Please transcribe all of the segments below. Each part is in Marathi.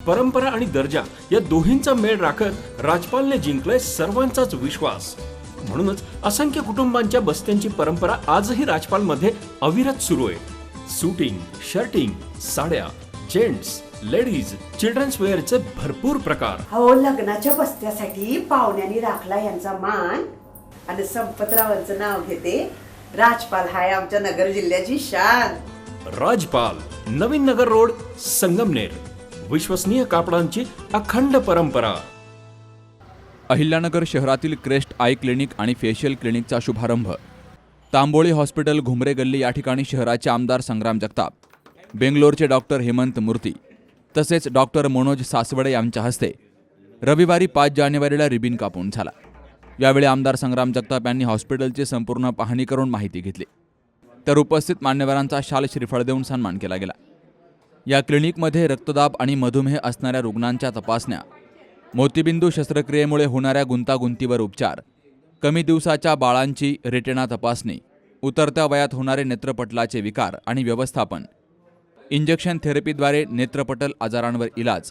परंपरा आणि दर्जा या दोन्हींचा मेळ राखत राजपालने जिंकलाय सर्वांचाच विश्वास. म्हणूनच असंख्य कुटुंबांच्या बस्त्यांची परंपरा आजही राजपालमध्ये अविरत सुरू आहे. सूटिंग, शर्टिंग, साड्या, जेंट्स, लेडीज, चिल्ड्रन्स वेअरचे भरपूर प्रकार. हो, लग्नाच्या बस्त्यासाठी पाहुण्यांनी राखला यांचा मान. आणि संपतरावांचं नाव घेते. राजपाल हाय आमच्या नगर जिल्ह्याची शान. राजपाल, नवीन नगर रोड, संगमनेर. विश्वसनीय कापडांची अखंड परंपरा. अहिल्यानगर शहरातील क्रेस्ट आय क्लिनिक आणि फेशियल क्लिनिकचा शुभारंभ तांबोळी हॉस्पिटल, घुमरे गल्ली या ठिकाणी शहराचे आमदार संग्राम जगताप, बेंगलोरचे डॉक्टर हेमंत मूर्ती तसेच डॉक्टर मनोज सासवडे यांच्या हस्ते रविवारी 5 जानेवारीला रिबीन कापून झाला. यावेळी आमदार संग्राम जगताप यांनी हॉस्पिटलची संपूर्ण पाहणी करून माहिती घेतली. तर उपस्थित मान्यवरांचा शाल श्रीफळ देऊन सन्मान केला गेला. या क्लिनिकमध्ये रक्तदाब आणि मधुमेह असणाऱ्या रुग्णांच्या तपासण्या, मोतीबिंदू शस्त्रक्रियेमुळे होणाऱ्या गुंतागुंतीवर उपचार, कमी दिवसाच्या बाळांची रेटिना तपासणी, उतरत्या वयात होणारे नेत्रपटलाचे विकार आणि व्यवस्थापन, इंजेक्शन थेरपीद्वारे नेत्रपटल आजारांवर इलाज,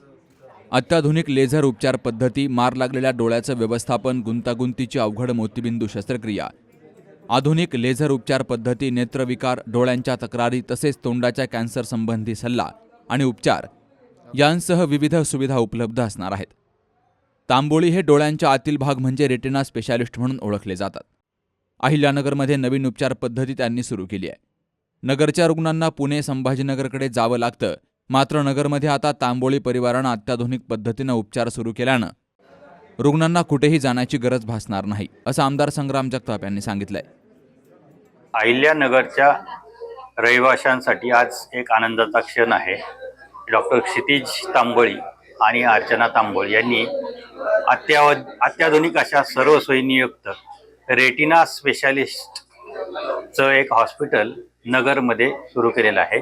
अत्याधुनिक लेझर उपचार पद्धती, मार लागलेल्या डोळ्याचं व्यवस्थापन, गुंतागुंतीची अवघड मोतीबिंदू शस्त्रक्रिया, आधुनिक लेझर उपचार पद्धती, नेत्रविकार, डोळ्यांच्या तक्रारी तसेच तोंडाच्या कॅन्सर संबंधी सल्ला आणि उपचार यांसह विविध सुविधा उपलब्ध असणार आहेत. तांबोळी हे डोळ्यांच्या आतील भाग म्हणजे रेटिना स्पेशालिस्ट म्हणून ओळखले जातात. अहिल्यानगरमध्ये नवीन उपचार पद्धती त्यांनी सुरू केली आहे. नगरच्या रुग्णांना पुणे, संभाजीनगरकडे जावं लागतं. मात्र नगरमध्ये आता तांबोळी परिवारानं अत्याधुनिक पद्धतीनं उपचार सुरू केल्यानं रुग्णांना कुठेही जाण्याची गरज भासणार नाही, असं आमदार संग्राम जगताप यांनी सांगितलंय. अहिल्यानगरच्या रहिवाशांसाठी आज एक आनंदाचा क्षण आहे. डॉक्टर क्षितिज तांबोळी आणि अर्चना तांबोळी यांनी अत्याधुनिक अशा सर्व सोयीनियुक्त रेटिना स्पेशालिस्टचं एक हॉस्पिटल नगरमध्ये सुरू केलेलं आहे.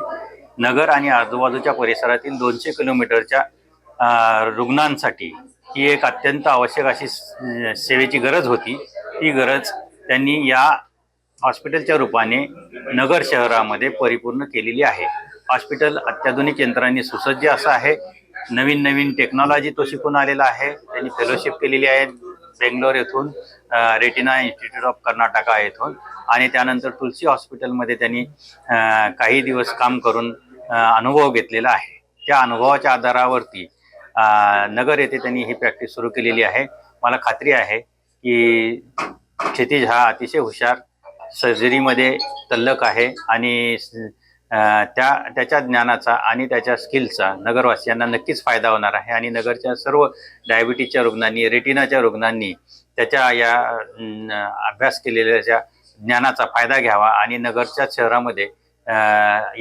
नगर आणि आजूबाजूच्या परिसरातील 200 किलोमीटरच्या रुग्णांसाठी ही एक अत्यंत आवश्यक अशी सेवेची गरज होती. ती गरज त्यांनी या हॉस्पिटलच्या रूपाने नगर शहरामध्ये परिपूर्ण केलेली आहे. हॉस्पिटल अत्याधुनिक यंत्रांनी सुसज्ज असं आहे. नवीन नवीन टेक्नॉलॉजी तो शिकून आलेला आहे. त्यांनी फेलोशिप केलेली आहे बेंगलोर येथून, रेटिना इन्स्टिट्यूट ऑफ कर्नाटका येथून, आणि त्यानंतर तुलसी हॉस्पिटलमध्ये त्यांनी काही दिवस काम करून अनुभव घेतलेला आहे. त्या अनुभवाच्या आधारावरती नगर येथे त्यांनी ही प्रॅक्टिस सुरू केलेली आहे. मला खात्री आहे की क्षितिज हा अतिशय हुशार, सर्जरीमध्ये तल्लक आहे आणि त्याच्या ज्ञानाचा आणि त्याच्या स्किलचा नगरवासियांना नक्कीच फायदा होणार आहे. आणि नगरच्या सर्व डायबिटीजच्या रुग्णांनी, रेटिनाच्या रुग्णांनी त्याच्या या अभ्यास केलेल्या ज्ञानाचा फायदा घ्यावा आणि नगरच्या शहरामध्ये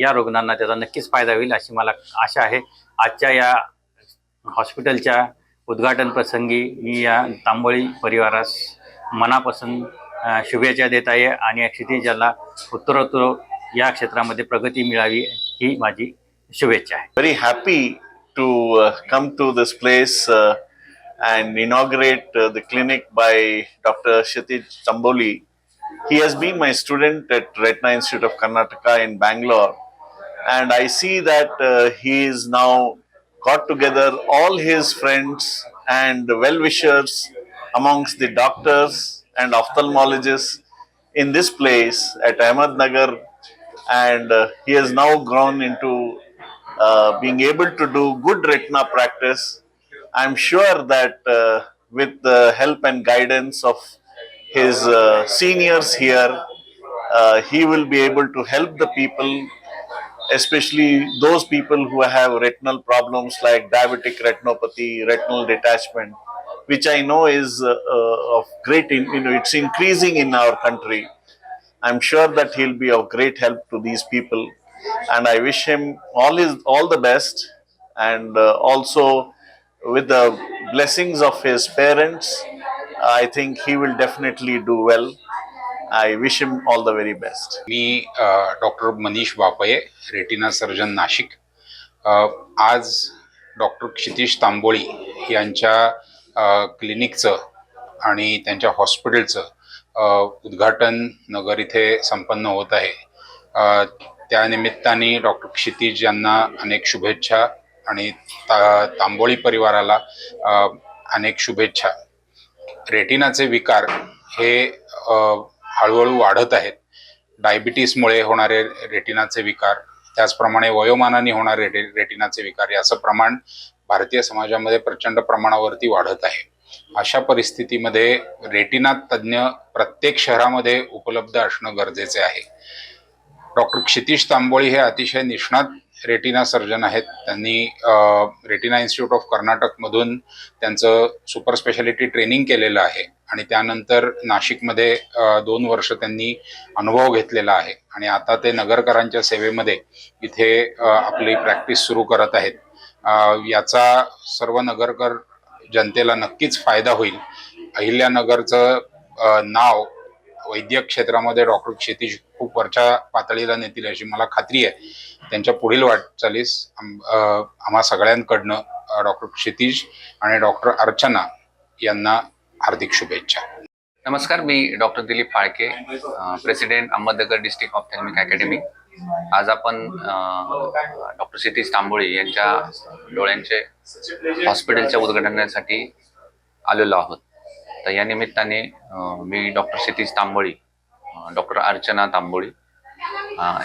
या रुग्णांना त्याचा नक्कीच फायदा होईल अशी मला आशा आहे. आजच्या या हॉस्पिटलच्या उद्घाटन प्रसंगी मी या तांबोळी परिवारास मनापासून शुभेच्छा देत आहे आणि क्षितिजाला उत्तरोत्तर या क्षेत्रामध्ये प्रगती मिळावी ही माझी शुभेच्छा आहे. Very happy to come to this place and inaugurate the clinic by Dr. Kshitij Tamboli. He has been my student at Retina Institute of Karnataka in Bangalore, and I see that he is now got together all his friends and well-wishers amongst the doctors and ophthalmologists in this place at Ahmednagar, and he has now grown into being able to do good retina practice. I'm sure that with the help and guidance of his seniors here, he will be able to help the people, especially those people who have retinal problems like diabetic retinopathy, retinal detachment, which I know is of great, it's increasing in our country. I'm sure that he'll be of great help to these people, and I wish him all the best, and also with the blessings of his parents, I think he will definitely do well. I wish him all the very best. मी doctor Manish Vapaye, retina surgeon, Nashik. आज डॉक्टर क्षितिज तांबोळी यांच्या क्लिनिकचं आणि त्यांच्या हॉस्पिटलचं उद्घाटन नगर इथे संपन्न होत आहे. त्या निमित्ताने डॉक्टर क्षितिज यांना अनेक शुभेच्छा आणि तांबोळी परिवाराला अनेक शुभेच्छा. रेटिनाचे विकार हे हळूहळू वाढत आहेत. डायबिटीसमुळे होणारे रेटिनाचे विकार, त्याचप्रमाणे वयोमानाने होणारे रेटिनाचे विकार याचं प्रमाण भारतीय समाजामध्ये प्रचंड प्रमाणावरती वाढत आहे. अशा परिस्थितीमध्ये रेटिना तज्ज्ञ प्रत्येक शहरामध्ये उपलब्ध असणं गरजेचे आहे. डॉक्टर क्षितिज तांबोळी हे अतिशय निष्णात रेटिना सर्जन आहेत. त्यांनी रेटिना इन्स्टिट्यूट ऑफ कर्नाटकमधून त्यांचं सुपर स्पेशालिटी ट्रेनिंग केलेलं आहे आणि त्यानंतर नाशिकमध्ये 2 वर्ष त्यांनी अनुभव घेतलेला आहे आणि आता ते नगरकरांच्या सेवेमध्ये इथे आपली प्रॅक्टिस सुरू करत आहेत. याचा सर्व नगरकर जनतेला नक्कीच फायदा होईल. अहिल्यानगरचं नाव वैद्यक क्षेत्रामध्ये डॉक्टर क्षितिज खूप वरच्या पातळीला नेतील अशी मला खात्री आहे. त्यांच्या पुढील वाटचालीस आम्हा सगळ्यांकडनं डॉक्टर क्षितिज आणि डॉक्टर अर्चना यांना हार्दिक शुभेच्छा. नमस्कार, मी doctor Dilip Phalke, president Ahmednagar district ophthalmic academy. आज आपण डॉक्टर क्षितिज तांबोळी यांच्या डोळ्यांचे हॉस्पिटलच्या उद्घाटनासाठी आलेलो आहोत. तर या निमित्ताने मी डॉक्टर क्षितिज तांबोळी, डॉक्टर अर्चना तांबोळी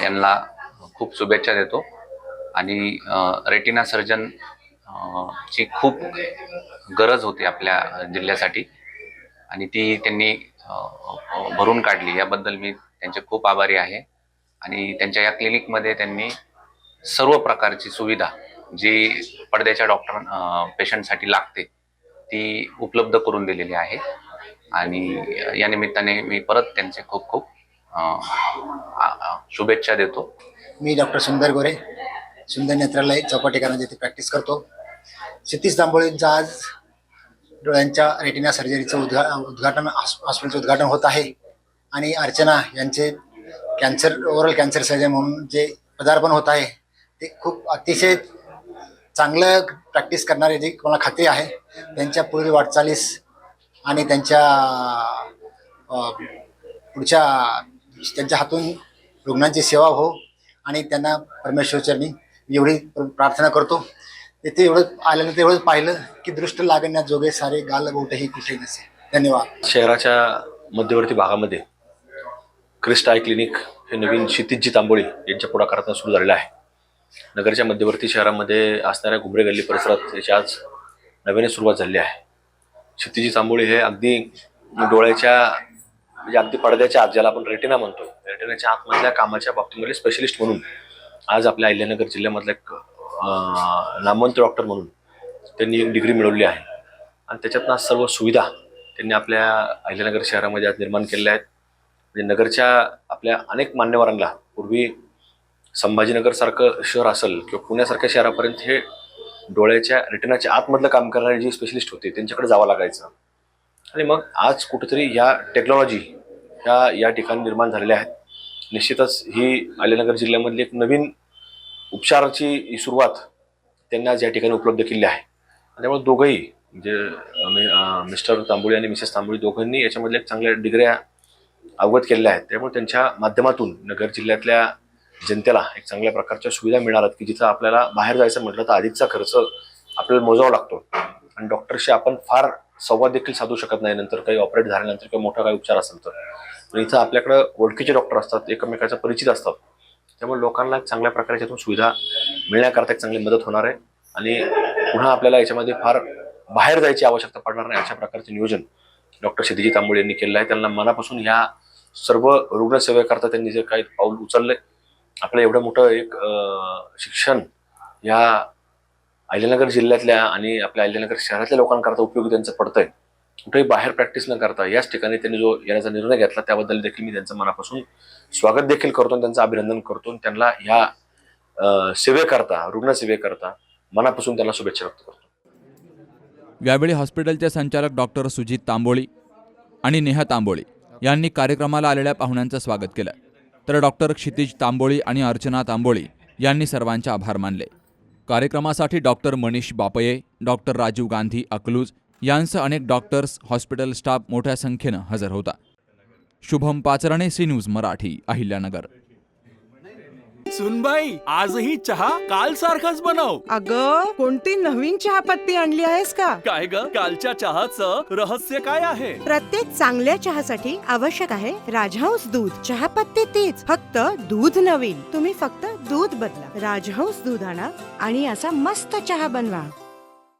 यांना खूप शुभेच्छा देतो आणि रेटिना सर्जन ची खूप गरज होती आपल्या जिल्ह्यासाठी आणि ती त्यांनी भरून काढली. याबद्दल मी त्यांचे खूप आभारी आहे. आणि त्यांच्या या क्लिनिकमध्ये त्यांनी सर्व प्रकारची सुविधा जी पडद्याच्या पेशंटसाठी लागते ती उपलब्ध करून दिलेली आहे आणि या निमित्ताने मी परत त्यांचे खूप खूप शुभेच्छा देतो. मी डॉक्टर सुंदर गोरे, सुंदर नेत्रालय चौपाटीकरांना येथे प्रॅक्टिस करतो. क्षितिज तांबोळींचं आज डोळ्यांच्या रेटिना सर्जरीचं उद्घाटन हॉस्पिटलचं उद्घाटन होत आहे आणि अर्चना यांचे ओरल कॅन्सर सर्जन म्हणून जे पदार्पण होत आहे ते खूप अतिशय चांगलं प्रॅक्टिस करणारे जी मला खात्री आहे. त्यांच्या पुढील वाटचालीस आणि त्यांच्या पुढच्या त्यांच्या हातून रुग्णांची सेवा हो आणि त्यांना परमेश्वरचरणी एवढी प्रार्थना करतो. इथे एवढं आल्यानंतर एवढंच पाहिलं की दृष्ट लागण्यात जोगे सारे गाल बोटही कुठे नसे. धन्यवाद. शहराच्या मध्यवर्ती भागामध्ये क्रिस्ट आय क्लिनिक हे नवीन क्षितिजी तांबोळी यांच्या पुढाकारातून सुरू झालेलं आहे. नगरच्या मध्यवर्ती शहरामध्ये असणाऱ्या घुमरे गल्ली परिसरात याची आज नव्याने सुरुवात झाली आहे. क्षितिजी तांबोळी हे अगदी डोळ्याच्या म्हणजे अगदी पडद्याच्या आत, ज्याला आपण रेटिना म्हणतो, रेटिनाच्या आतमधल्या कामाच्या बाबतीमध्ये स्पेशलिस्ट म्हणून आज आपल्या अहिल्यानगर जिल्ह्यामधला एक नामवंत डॉक्टर म्हणून त्यांनी एक डिग्री मिळवली आहे आणि त्याच्यातनं आज सर्व सुविधा त्यांनी आपल्या अहिल्यानगर शहरामध्ये आज निर्माण केलेल्या आहेत. म्हणजे नगरच्या आपल्या अनेक मान्यवरांना पूर्वी संभाजीनगरसारखं शहर असेल किंवा पुण्यासारख्या शहरापर्यंत हे डोळ्याच्या रेटिनाच्या आतमधलं काम करणारे जे स्पेशलिस्ट होते त्यांच्याकडे जावं लागायचं आणि मग आज कुठेतरी ह्या टेक्नॉलॉजी या ठिकाणी निर्माण झालेल्या आहेत. निश्चितच ही अहिल्यानगर जिल्ह्यामधली एक नवीन उपचाराची सुरुवात त्यांनी आज या ठिकाणी उपलब्ध केली आहे आणि त्यामुळे दोघंही म्हणजे मिस्टर तांबोळी आणि मिसेस तांबोळी दोघांनी याच्यामधल्या चांगल्या डिग्र्या अवगत केलेल्या आहेत. त्यामुळे त्यांच्या माध्यमातून नगर जिल्ह्यातल्या जनतेला एक चांगल्या प्रकारच्या सुविधा मिळणार आहेत की जिथं आपल्याला बाहेर जायचं म्हटलं तर अधिकचा खर्च आपल्याला मोजावा लागतो आणि डॉक्टरशी आपण फार संवाद देखील साधू शकत नाही. नंतर काही ऑपरेट झाल्यानंतर किंवा मोठा काही उपचार असेल तर पण इथं आपल्याकडं ओळखीचे डॉक्टर असतात, एकमेकांचा परिचित असतात. त्यामुळे लोकांना चांगल्या प्रकारे याच्यातून सुविधा मिळण्याकरता एक चांगली मदत होणार आहे आणि पुन्हा आपल्याला याच्यामध्ये फार बाहेर जायची आवश्यकता पडणार नाही अशा प्रकारचे नियोजन डॉक्टर क्षितिजी तांबोळी यांनी केलं आहे. त्यांना मनापासून ह्या सर्व रुग्णसेवेकरता त्यांनी जे काही पाऊल उचललंय, आपलं एवढं मोठं एक शिक्षण या अहिल्यानगर जिल्ह्यातल्या आणि आपल्या अहिल्यानगर शहरातल्या लोकांकरता उपयोगी त्यांचं पडतंय. कुठेही बाहेर प्रॅक्टिस न करता याच ठिकाणी त्यांनी जो येण्याचा निर्णय घेतला त्याबद्दल देखील मी त्यांचं मनापासून स्वागत देखील करतो आणि त्यांचं अभिनंदन करतो. त्यांना ह्या सेवेकरता, रुग्णसेवेकरता मनापासून त्यांना शुभेच्छा व्यक्त करतो. यावेळी हॉस्पिटलचे संचालक डॉक्टर सुजित तांबोळी आणि नेहा तांबोळी यांनी कार्यक्रमाला आलेल्या पाहुण्यांचं स्वागत केलं. तर डॉक्टर क्षितिज तांबोळी आणि अर्चना तांबोळी यांनी सर्वांचे आभार मानले. कार्यक्रमासाठी डॉक्टर मनीष बापये, डॉक्टर राजीव गांधी अकलूज यांसह अनेक डॉक्टर्स, हॉस्पिटल स्टाफ मोठ्या संख्येनं हजर होता. Shubham Pacharne, C news Marathi, Ahilyanagar. सुनबाई आजही चहा काल सारखाच बनव. अग कोणती नवीन चहापत्ती आणली आहेस का? काय ग कालच्या चहाचं रहस्य काय आहे? प्रत्येक चांगल्या चहासाठी आवश्यक आहे राजहंस दूध. चहापत्ती तीच, फक्त दूध नवीन. तुम्ही फक्त दूध बदला. राजहंस दूध आणा आणि असा मस्त चहा बनवा.